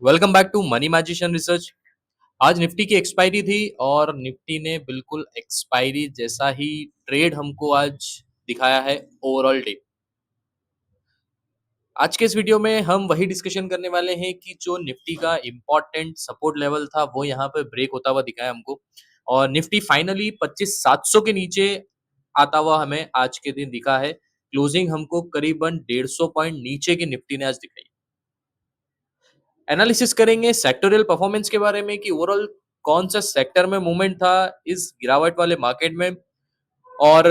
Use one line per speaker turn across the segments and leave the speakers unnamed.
Welcome back to money magician research. आज Nifty की expiry थी और निफ्टी ने बिल्कुल एक्सपायरी जैसा ही ट्रेड हमको आज दिखाया है ओवरऑल डे। आज के इस वीडियो में हम वही डिस्कशन करने वाले हैं कि जो निफ्टी का इम्पोर्टेंट सपोर्ट लेवल था वो यहाँ पे ब्रेक होता हुआ दिखाया हमको और निफ्टी फाइनली 25,700 के नीचे आता हुआ हमें आज के दिन दिखा है। क्लोजिंग हमको करीबन 150 पॉइंट नीचे की निफ्टी ने आज दिखाई। एनालिसिस करेंगे सेक्टोरियल परफॉर्मेंस के बारे में कि ओवरऑल कौन सा सेक्टर में मूवमेंट था इस गिरावट वाले मार्केट में, और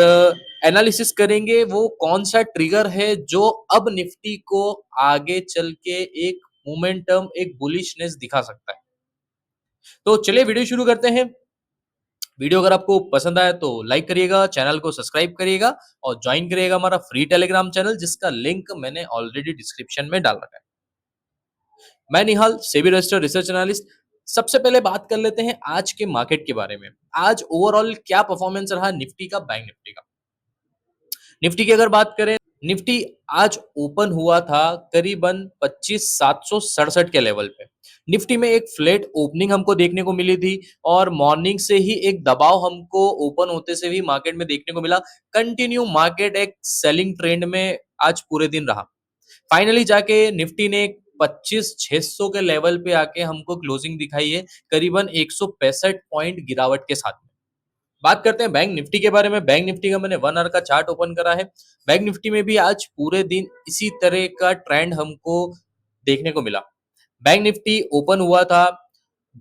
एनालिसिस करेंगे वो कौन सा ट्रिगर है जो अब निफ्टी को आगे चल के एक मोमेंटम, एक बुलिशनेस दिखा सकता है। तो चलिए वीडियो शुरू करते हैं। वीडियो अगर आपको पसंद आया तो लाइक करिएगा, चैनल को सब्सक्राइब करिएगा और ज्वाइन करिएगा हमारा फ्री टेलीग्राम चैनल, जिसका लिंक मैंने ऑलरेडी डिस्क्रिप्शन में डाल रखा है। मैं निहाल, सेबी रजिस्टर्ड रिसर्च एनालिस्ट। सबसे पहले बात कर लेते हैं आज के मार्केट के बारे में। आज ओवरऑल क्या परफॉर्मेंस रहा निफ्टी का, बैंक निफ्टी का। निफ्टी की अगर बात करें, निफ्टी आज ओपन हुआ था करीबन 25,767 के लेवल पे। निफ्टी में एक फ्लैट ओपनिंग हमको देखने को मिली थी और मॉर्निंग से ही एक दबाव हमको ओपन होते से ही मार्केट में देखने को मिला। कंटिन्यू मार्केट एक सेलिंग ट्रेंड में आज पूरे दिन रहा। फाइनली जाके निफ्टी ने 25,600 के लेवल पे आके हमको क्लोजिंग दिखाई है करीबन 165 पॉइंट गिरावट के साथ में। बात करते हैं बैंक निफ्टी के बारे में। बैंक निफ्टी का मैंने 1 आवर का चार्ट ओपन करा है। बैंक निफ्टी में भी आज पूरे दिन इसी तरह का ट्रेंड हमको देखने को मिला। बैंक निफ्टी ओपन हुआ था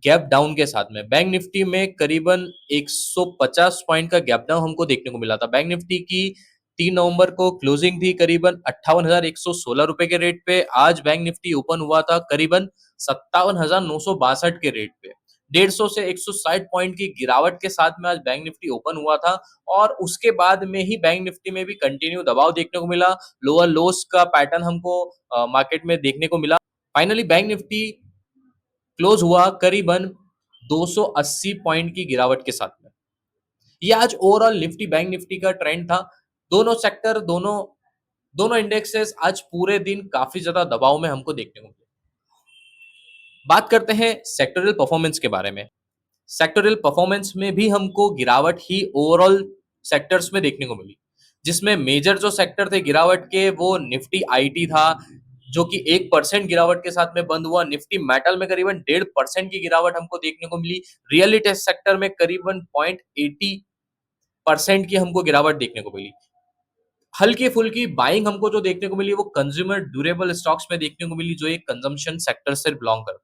गैप डाउन के साथ में। बैंक निफ्टी में करीबन 150 पॉइंट का गैप डाउन हमको देखने को मिला था। बैंक निफ्टी की 3 नवंबर को क्लोजिंग थी करीबन 58,116 रुपए के रेट पे। आज बैंक निफ्टी ओपन हुआ था करीबन 57,962 के रेट पे। 150 से 160 पॉइंट की गिरावट के साथ में आज बैंक निफ्टी ओपन हुआ था और उसके बाद में ही बैंक निफ्टी में भी कंटिन्यू दबाव देखने को मिला। लोअर लोस का पैटर्न हमको मार्केट में देखने को मिला। फाइनली बैंक निफ्टी क्लोज हुआ करीबन 280 पॉइंट की गिरावट के साथ में। ये आज ओवरऑल निफ्टी बैंक निफ्टी का ट्रेंड था। दोनों सेक्टर, दोनों दोनों इंडेक्सेस आज पूरे दिन काफी ज्यादा दबाव में हमको देखने को मिले। बात करते हैं सेक्टोरल परफॉर्मेंस के बारे में। सेक्टोरल परफॉर्मेंस में भी हमको गिरावट ही ओवरऑल सेक्टर्स में देखने को मिली, जिसमें मेजर जो सेक्टर थे गिरावट के वो निफ्टी आईटी था, जो कि 1% गिरावट के साथ में बंद हुआ। निफ्टी मेटल में करीबन 1.5% की गिरावट हमको देखने को मिली। रियल एस्टेट सेक्टर में करीबन 0.80% की हमको गिरावट देखने को मिली। हल्की फुल्की बाइंग हमको जो देखने को मिली वो कंज्यूमर ड्यूरेबल स्टॉक्स में देखने को मिली, जो एक कंजम्पशन सेक्टर से बिलोंग करता है।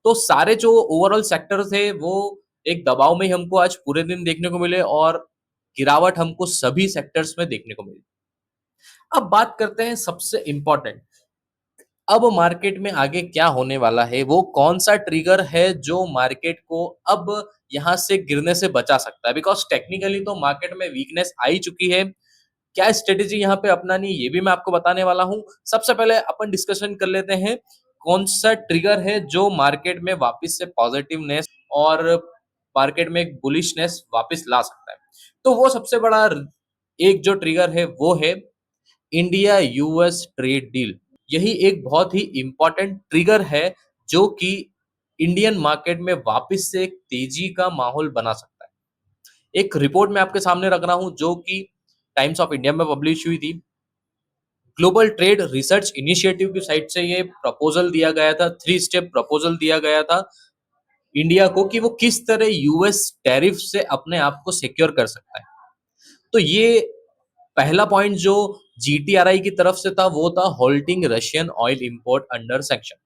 तो सारे जो ओवरऑल सेक्टर थे वो एक दबाव में ही हमको आज पूरे दिन देखने को मिले और गिरावट हमको सभी सेक्टर्स में देखने को मिली। अब बात करते हैं सबसे इंपॉर्टेंट, अब मार्केट में आगे क्या होने वाला है, वो कौन सा ट्रिगर है जो मार्केट को अब यहां से गिरने से बचा सकता है। बिकॉज टेक्निकली तो मार्केट में वीकनेस आ ही चुकी है। क्या स्ट्रेटेजी यहाँ पे अपनानी ये भी मैं आपको बताने वाला हूँ। सबसे पहले अपन डिस्कशन कर लेते हैं कौन सा ट्रिगर है जो मार्केट में वापस से पॉजिटिवनेस और मार्केट में एक बुलिशनेस वापस ला सकता है। तो वो सबसे बड़ा एक जो ट्रिगर है वो है इंडिया यूएस ट्रेड डील। यही एक बहुत ही इंपॉर्टेंट ट्रिगर है जो कि इंडियन मार्केट में वापस से एक तेजी का माहौल बना सकता है। एक रिपोर्ट मैं आपके सामने रख रहा हूं जो कि टाइम्स ऑफ इंडिया में पब्लिश हुई थी। ग्लोबल ट्रेड रिसर्च इनिशिएटिव की साइड से ये प्रपोजल दिया गया था, 3 स्टेप प्रपोजल दिया गया था इंडिया को कि वो किस तरह यूएस टैरिफ से अपने आप को सिक्योर कर सकता है। तो ये पहला पॉइंट जो जीटीआरआई की तरफ से था वो था holding Russian oil import under sanction.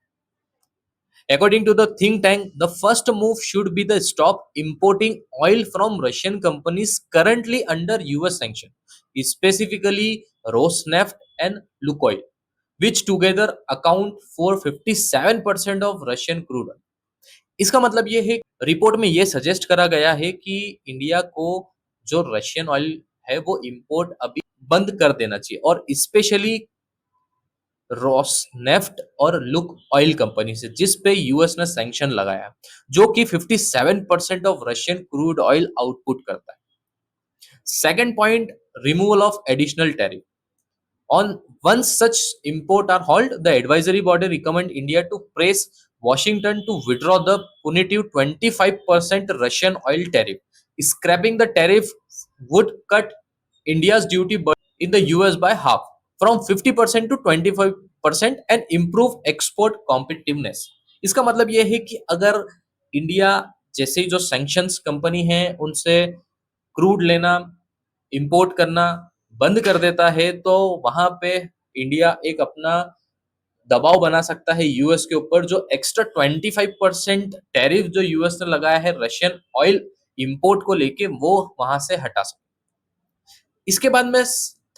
According to the think tank, the first move should be the stop importing oil from Russian companies currently under US sanction, specifically Rosneft and Lukoil, which together account for 57% of Russian crude oil. इसका मतलब ये है, report में ये suggest करा गया है कि इंडिया को जो रशियन ऑयल है वो इंपोर्ट अभी बंद कर देना चाहिए और स्पेशली रोसनेफ्ट और लुक ऑयल कंपनी से, जिस पे यूएस ने सैंक्शन लगाया, जो कि 57% of Russian crude oil output करता है। Second point, removal of additional tariff. On once such import are halted, the advisory body recommend India to press Washington to withdraw the punitive 25% Russian oil tariff. Scrapping the tariff would cut India's duty burden in the US by half, from 50% to 25% and improve export competitiveness. इसका मतलब यह है कि अगर India जैसे जो sanctions company है उनसे क्रूड लेना, इंपोर्ट करना बंद कर देता है, तो वहां पे इंडिया एक अपना दबाव बना सकता है यूएस के ऊपर, जो एक्स्ट्रा 25% टैरिफ जो यूएस ने लगाया है रशियन ऑयल इंपोर्ट को लेके, वो वहां से हटा सकता है। इसके बाद में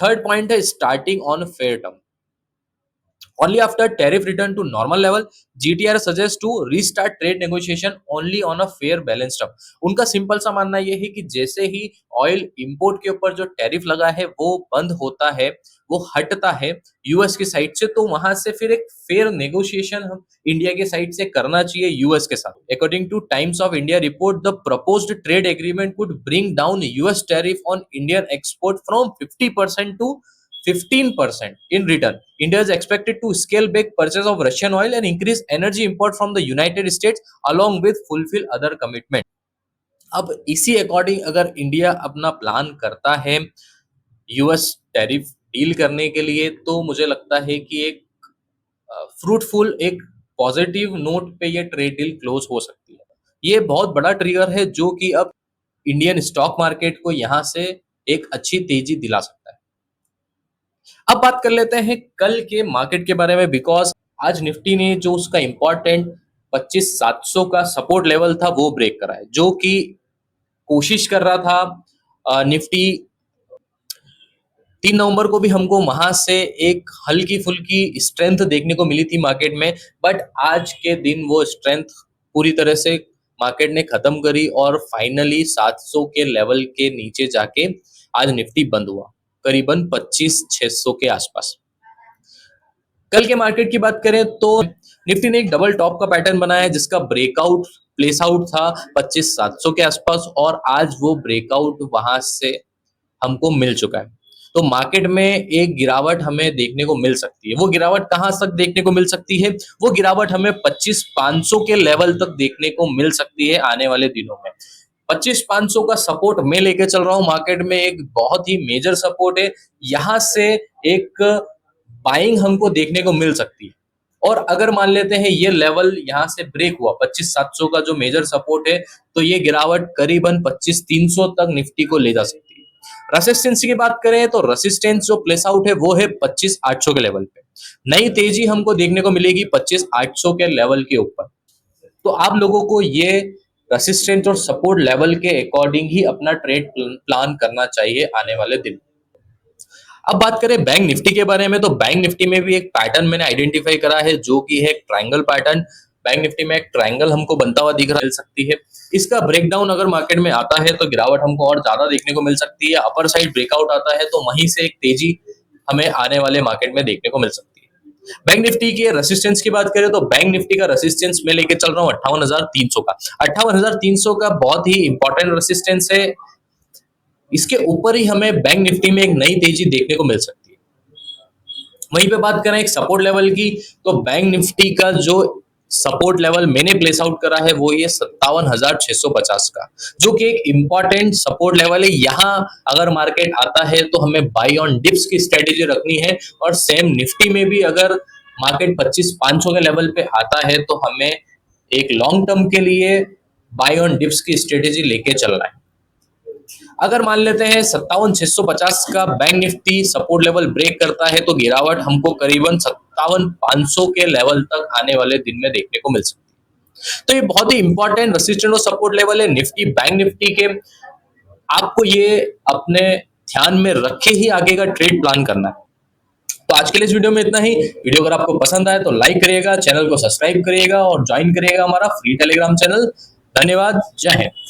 थर्ड पॉइंट है starting on fair term. Only after tariff return to normal level, GTR suggests to restart trade negotiation only on a fair balanced term. उनका सिंपल सा मानना यह है कि जैसे ही ऑयल इंपोर्ट के ऊपर जो टैरिफ लगा है वो बंद होता है, वो हटता है यूएस की साइड से, तो वहां से फिर एक फेयर नेगोशिएशन हम इंडिया के साइड से करना चाहिए यूएस के साथ। According two times of India report, the proposed trade agreement could bring down US tariff on Indian export from 50% to 15%. In return, India is expected to scale back purchase of Russian oil and increase energy import from the United States along with fulfill other commitment. अब इसी according अगर India अपना plan करता है US tariff deal करने के लिए, तो मुझे लगता है कि एक फ्रूटफुल, एक पॉजिटिव नोट पे ये ट्रेड डील क्लोज हो सकती है। ये बहुत बड़ा ट्रिगर है जो कि अब इंडियन स्टॉक मार्केट को यहाँ से एक अच्छी तेजी दिला सकता है। अब बात कर लेते हैं कल के मार्केट के बारे में, बिकॉज आज निफ्टी ने जो उसका इंपॉर्टेंट 25,700 का सपोर्ट लेवल था वो ब्रेक करा है, जो कि कोशिश कर रहा था निफ्टी। 3 नवंबर को भी हमको वहां से एक हल्की फुल्की स्ट्रेंथ देखने को मिली थी मार्केट में, बट आज के दिन वो स्ट्रेंथ पूरी तरह से मार्केट ने खत्म करी और फाइनली 700 के लेवल के नीचे जाके आज निफ्टी बंद हुआ करीबन 25,600 के आसपास। कल के मार्केट की बात करें तो निफ्टी ने एक डबल टॉप का पैटर्न बनाया है जिसका ब्रेकआउट प्लेस आउट था 25,700 के आसपास, और आज वो ब्रेकआउट वहां से हमको मिल चुका है। तो मार्केट में एक गिरावट हमें देखने को मिल सकती है। वो गिरावट कहां तक देखने को मिल सकती है? वो गिरावट हमें 25,500 के लेवल तक देखने को मिल सकती है आने वाले दिनों में। 25,500 का सपोर्ट मैं लेके चल रहा हूं मार्केट में, एक बहुत ही मेजर सपोर्ट है। यहां से एक बाइंग हमको देखने को मिल सकती है, और अगर मान लेते हैं ये लेवल यहां से ब्रेक हुआ 25,700 का जो मेजर सपोर्ट है, तो ये गिरावट करीबन 25,300 तक निफ्टी को ले जा सकती है। रेसिस्टेंस की बात करें तो रेसिस्टेंस जो प्लेस आउट है वो है 25,800 के लेवल पे। नई तेजी हमको देखने को मिलेगी 25,800 के लेवल के ऊपर। तो आप लोगों को ये रेसिस्टेंस और सपोर्ट लेवल के अकॉर्डिंग ही अपना ट्रेड प्लान करना चाहिए आने वाले दिन। अब बात करें बैंक निफ्टी के बारे में, तो बैंक निफ्टी में भी एक पैटर्न मैंने आइडेंटिफाई करा है जो कि है ट्रायंगल पैटर्न। बैंक निफ्टी में एक ट्रायंगल हमको बनता हुआ दिख रहा मिल सकती है। इसका ब्रेकडाउन अगर मार्केट में आता है तो गिरावट हमको और ज्यादा देखने को मिल सकती है। अपर साइड ब्रेकआउट आता है तो वहीं से एक तेजी हमें आने वाले मार्केट में देखने को मिल सकती है। बैंक निफ्टी के रेसिस्टेंस की बात करें तो बैंक निफ्टी का रेसिस्टेंस मैं लेके चल रहा हूँ 58,300 का। 58,300 का बहुत ही इंपॉर्टेंट रेसिस्टेंस है। इसके ऊपर ही हमें बैंक निफ्टी में एक नई तेजी देखने को मिल सकती है। वहीं पे बात करें एक सपोर्ट लेवल की, तो बैंक निफ्टी का जो सपोर्ट लेवल मैंने प्लेस आउट करा है वो ये 57,650 का, जो कि एक इंपॉर्टेंट सपोर्ट लेवल है। यहाँ अगर मार्केट आता है तो हमें बाई ऑन डिप्स की स्ट्रेटेजी रखनी है, और सेम निफ्टी में भी अगर मार्केट 25,500 के लेवल पे आता है तो हमें एक लॉन्ग टर्म के लिए बाई ऑन डिप्स की स्ट्रेटेजी लेके चलना है। अगर मान लेते हैं 57,650 का bank Nifty support level break करता है तो गिरावट हमको करीबन 57,500 के लेवल तक आने वाले दिन में देखने को मिल सकती है। तो ये बहुत ही इंपॉर्टेंट रेसिस्टेंस और सपोर्ट लेवल है निफ्टी बैंक निफ्टी के। आपको ये अपने ध्यान में रखे ही आगे का ट्रेड प्लान करना है। तो आज के लिए इस वीडियो में इतना ही। वीडियो अगर आपको पसंद आए तो लाइक करिएगा, चैनल को सब्सक्राइब करिएगा और ज्वाइन करिएगा हमारा फ्री टेलीग्राम चैनल। धन्यवाद, जय हिंद।